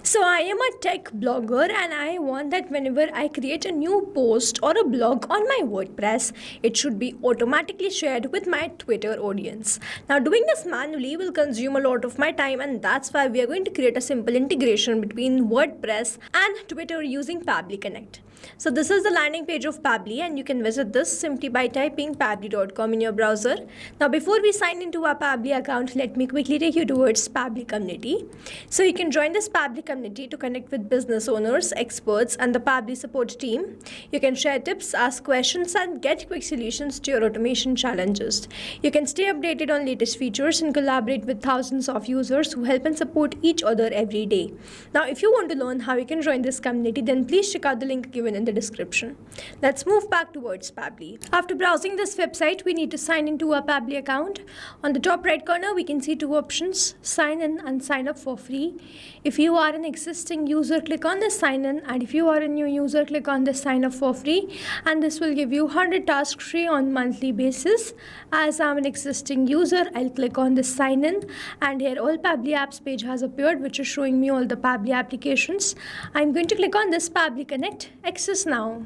So I am a tech blogger and I want that whenever I create a new post or a blog on my WordPress, it should be automatically shared with my Twitter audience. Now doing this manually will consume a lot of my time, and that's why we are going to create a simple integration between WordPress and Twitter using Pabbly Connect. So this is the landing page of Pabbly, and you can visit this simply by typing pabbly.com in your browser. Now before we sign into our Pabbly account, let me quickly take you towards Pabbly community. So you can join this Pabbly community to connect with business owners, experts and the Pabbly support team. You can share tips, ask questions and get quick solutions to your automation challenges. You can stay updated on latest features and collaborate with thousands of users who help and support each other every day. Now if you want to learn how you can join this community, then please check out the link given in the description. Let's move back towards Pabbly. After browsing this website, we need to sign into our Pabbly account. On the top right corner, we can see two options: sign in and sign up for free. If you are an existing user, click on this sign in, and if you are a new user, click on this sign up for free, and this will give you 100 tasks free on monthly basis. As I'm an existing user, I'll click on this sign in, and here all Pabbly apps page has appeared, which is showing me all the Pabbly applications. I'm going to click on this Pabbly Connect, access now.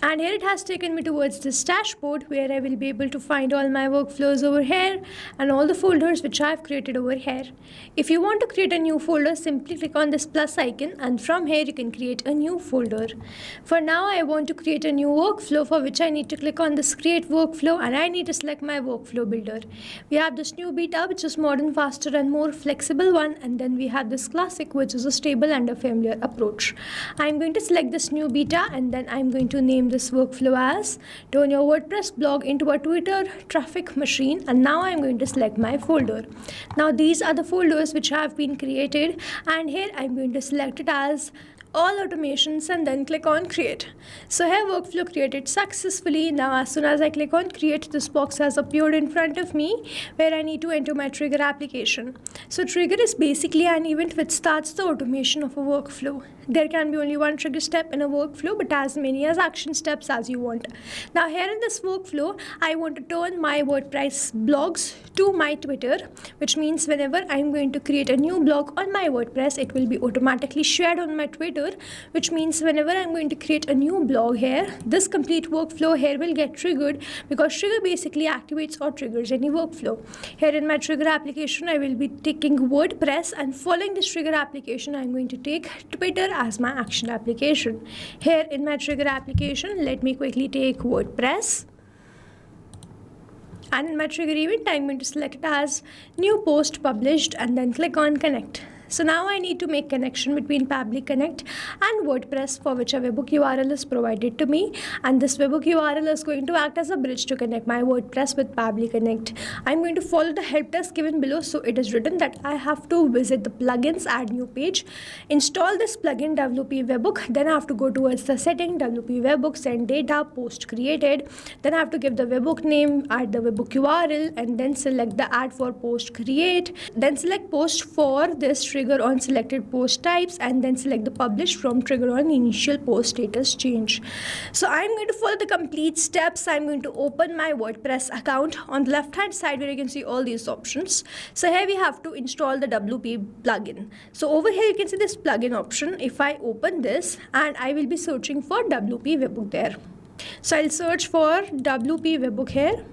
And here it has taken me towards this dashboard where I will be able to find all my workflows over here and all the folders which I have created over here. If you want to create a new folder, simply click on this plus icon, and from here you can create a new folder. For now, I want to create a new workflow, for which I need to click on this create workflow, and I need to select my workflow builder. We have this new beta, which is modern, faster and more flexible one, and then we have this classic, which is a stable and a familiar approach. I'm going to select this new beta, and then I'm going to name this workflow as turn your WordPress blog into a Twitter traffic machine, and now I'm going to select my folder. Now these are the folders which have been created, and here I'm going to select it as all automations and then click on create. So here workflow created successfully. Now as soon as I click on create, this box has appeared in front of me where I need to enter my trigger application. So trigger is basically an event which starts the automation of a workflow. There can be only one trigger step in a workflow, but as many as action steps as you want. Now here in this workflow, I want to turn my WordPress blogs to my Twitter, which means whenever I'm going to create a new blog on my WordPress, it will be automatically shared on my Twitter, which means whenever I'm going to create a new blog here, this complete workflow here will get triggered, because trigger basically activates or triggers any workflow. Here in my trigger application, I will be taking WordPress, and following this trigger application, I'm going to take Twitter as my action application. Here in my trigger application, let me quickly take WordPress. And in my trigger event, I'm going to select it as new post published and then click on connect. So now I need to make connection between Pabbly Connect and WordPress, for which a webhook URL is provided to me, and this webhook URL is going to act as a bridge to connect my WordPress with Pabbly Connect. I'm going to follow the help desk given below. So it is written that I have to visit the plugins, add new page, install this plugin WP webhook, then I have to go towards the setting, WP webhook, send data, post created, then I have to give the webhook name, add the webhook URL, and then select the add for post create, then select post for this trigger on selected post types, and then select the publish from trigger on initial post status change. So I'm going to follow the complete steps. I'm going to open my WordPress account. On the left hand side where you can see all these options, so here we have to install the WP plugin. So over here you can see this plugin option. If I open this, and I will be searching for WP webhook there. So I'll search for WP webhook here.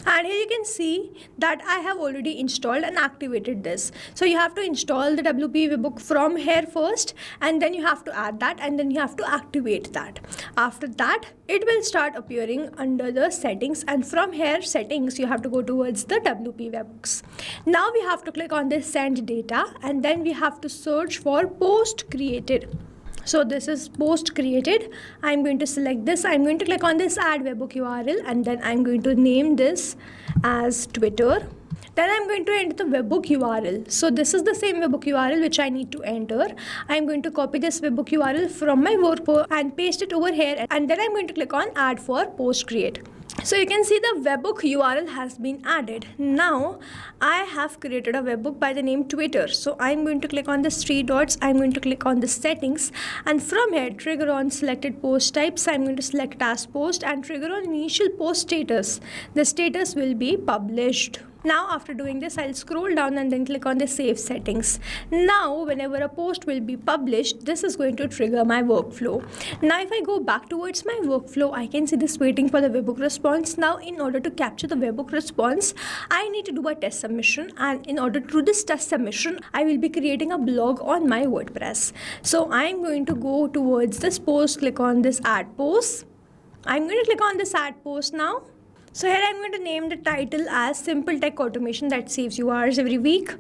And here you can see that I have already installed and activated this. So you have to install the WP webhook from here first, and then you have to add that, and then you have to activate that. After that, it will start appearing under the settings, and from here settings you have to go towards the WP webhooks. Now we have to click on this send data, and then we have to search for post created. So this is post created. I'm going to select this. I'm going to click on this add webhook URL, and then I'm going to name this as Twitter. Then I'm going to enter the webhook URL. So this is the same webhook URL which I need to enter. I'm going to copy this webhook URL from my workflow and paste it over here, and then I'm going to click on add for post create. So you can see the webhook URL has been added. Now I have created a webhook by the name Twitter. So I'm going to click on the three dots. I'm going to click on the settings, and from here trigger on selected post types. I'm going to select as post, and trigger on initial post status. The status will be published. Now after doing this, I'll scroll down and then click on the save settings. Now whenever a post will be published, this is going to trigger my workflow. Now if I go back towards my workflow, I can see this waiting for the webhook response. Now in order to capture the webhook response, I need to do a test submission, and in order to do this test submission, I will be creating a blog on my WordPress. So I'm going to go towards this post, click on this add post. I'm going to click on this add post now. So here I'm going to name the title as Simple Tech Automation that saves you hours every week.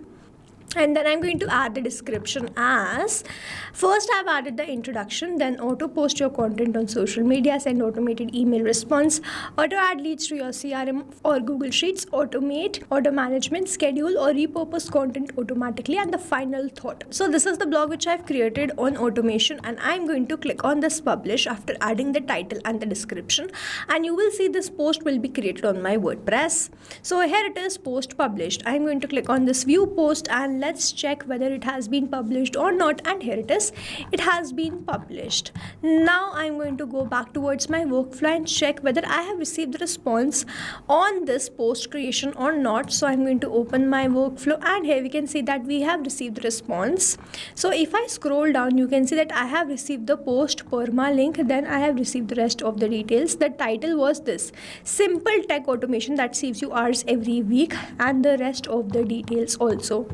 And then I'm going to add the description as, first I've added the introduction, then auto post your content on social media, send automated email response, auto add leads to your CRM or Google Sheets, automate, auto management, schedule or repurpose content automatically, and the final thought. So this is the blog which I've created on automation, and I'm going to click on this publish after adding the title and the description, and you will see this post will be created on my WordPress. So here it is, post published. I'm going to click on this view post and let's check whether it has been published or not, and here it is, it has been published. Now I'm going to go back towards my workflow and check whether I have received the response on this post creation or not. So I'm going to open my workflow, and here we can see that we have received the response. So if I scroll down, you can see that I have received the post perma link, then I have received the rest of the details. The title was this, Simple Tech Automation that saves you hours every week, and the rest of the details also.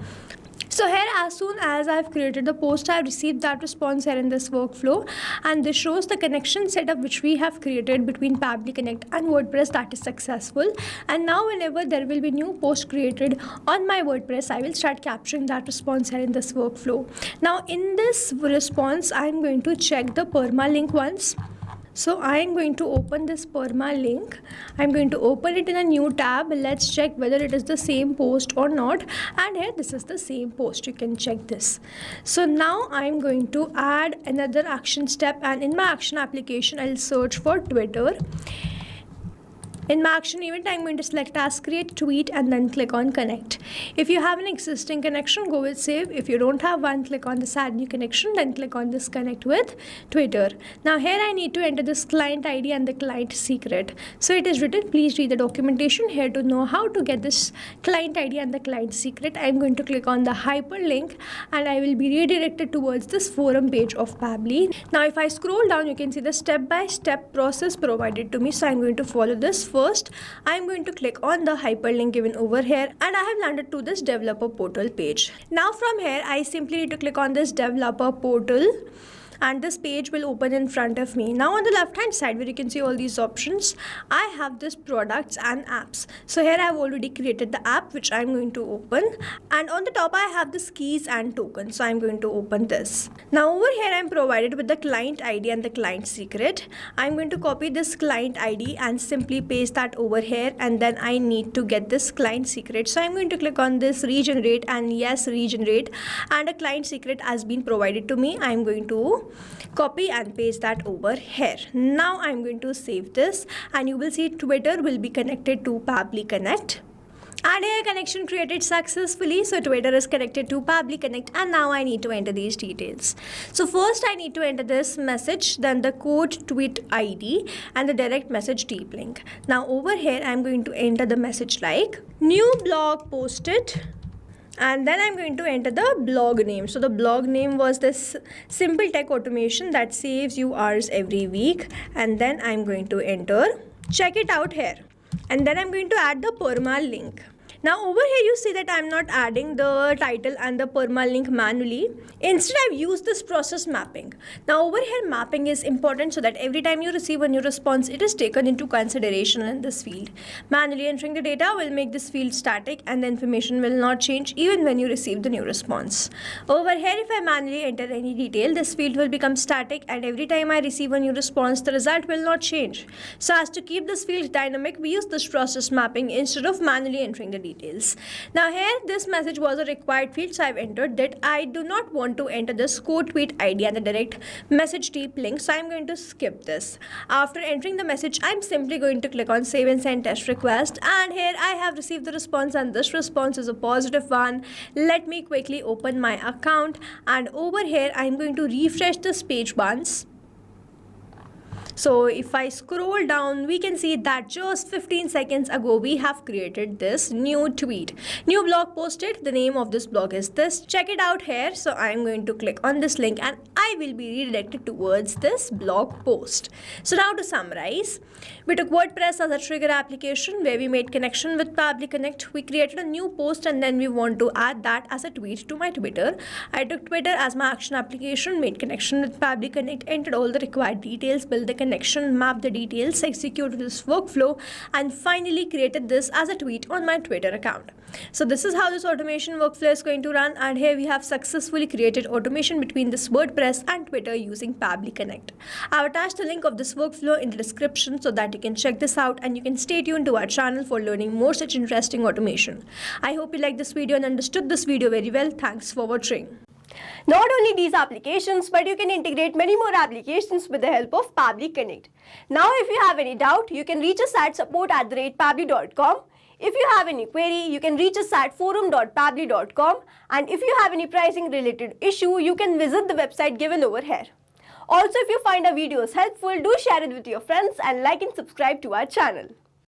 So here, as soon as I've created the post, I've received that response here in this workflow, and this shows the connection setup which we have created between Pabbly Connect and WordPress that is successful. And now whenever there will be new post created on my WordPress, I will start capturing that response here in this workflow. Now in this response, I'm going to check the perma link once. So I am going to open this perma link. I'm going to open it in a new tab. Let's check whether it is the same post or not. And here this is the same post. You can check this. So now I'm going to add another action step, and in my action application, I'll search for Twitter. In my action event, I'm going to select as create tweet and then click on connect. If you have an existing connection, go with save. If you don't have one, click on this add new connection, then click on this connect with Twitter. Now here I need to enter this client ID and the client secret. So it is written, please read the documentation here to know how to get this client ID and the client secret. I'm going to click on the hyperlink, and I will be redirected towards this forum page of Pabbly. Now if I scroll down, you can see the step-by-step process provided to me. So I'm going to follow this. First, I'm going to click on the hyperlink given over here, and I have landed to this developer portal page. Now from here, I simply need to click on this developer portal, and this page will open in front of me. Now on the left hand side where you can see all these options, I have this products and apps. So here I have already created the app which I'm going to open, and on the top I have this keys and tokens. So I'm going to open this. Now over here I'm provided with the client ID and the client secret. I'm going to copy this client ID and simply paste that over here, and then I need to get this client secret. So I'm going to click on this regenerate, and yes, regenerate, and a client secret has been provided to me. I'm going to copy and paste that over here. Now I'm going to save this, and you will see Twitter will be connected to Pabbly Connect. And here connection created successfully. So Twitter is connected to Pabbly Connect, and now I need to enter these details. So first I need to enter this message, then the code tweet ID and the direct message deep link. Now over here I'm going to enter the message like new blog posted, and then I'm going to enter the blog name. So the blog name was this Simple Tech Automation that saves you hours every week, and then I'm going to enter check it out here, and then I'm going to add the perma link. Now over here you see that I'm not adding the title and the perma link manually. Instead I've used this process mapping. Now over here mapping is important so that every time you receive a new response, it is taken into consideration in this field. Manually entering the data will make this field static, and the information will not change even when you receive the new response. Over here if I manually enter any detail, this field will become static, and every time I receive a new response, the result will not change. So as to keep this field dynamic, we use this process mapping instead of manually entering the details. Now here this message was a required field, so I've entered that I do not want to enter this code tweet ID and the direct message deep link, so I'm going to skip this. After entering the message, I'm simply going to click on save and send test request, and here I have received the response, and this response is a positive one. Let me quickly open my account, and over here I'm going to refresh this page once. So if I scroll down, we can see that just 15 seconds ago we have created this new tweet. New blog posted. The name of this blog is this. Check it out here. So I'm going to click on this link and I will be redirected towards this blog post. So now to summarize, we took WordPress as a trigger application where we made connection with Pabbly Connect. We created a new post and then we want to add that as a tweet to my Twitter. I took Twitter as my action application, made connection with Pabbly Connect, entered all the required details, built the connection, mapped the details, executed this workflow, and finally created this as a tweet on my Twitter account. So this is how this automation workflow is going to run, and here we have successfully created automation between this WordPress and Twitter using Pabbly Connect. I've attached the link of this workflow in the description so that you can check this out and you can stay tuned to our channel for learning more such interesting automation. I hope you liked this video and understood this video very well. Thanks for watching. Not only these applications, but you can integrate many more applications with the help of Pabbly Connect. Now, if you have any doubt, you can reach us at support@pabbly.com. If you have any query, you can reach us at forum.pabbly.com. And if you have any pricing related issue, you can visit the website given over here. Also, if you find our videos helpful, do share it with your friends and like and subscribe to our channel.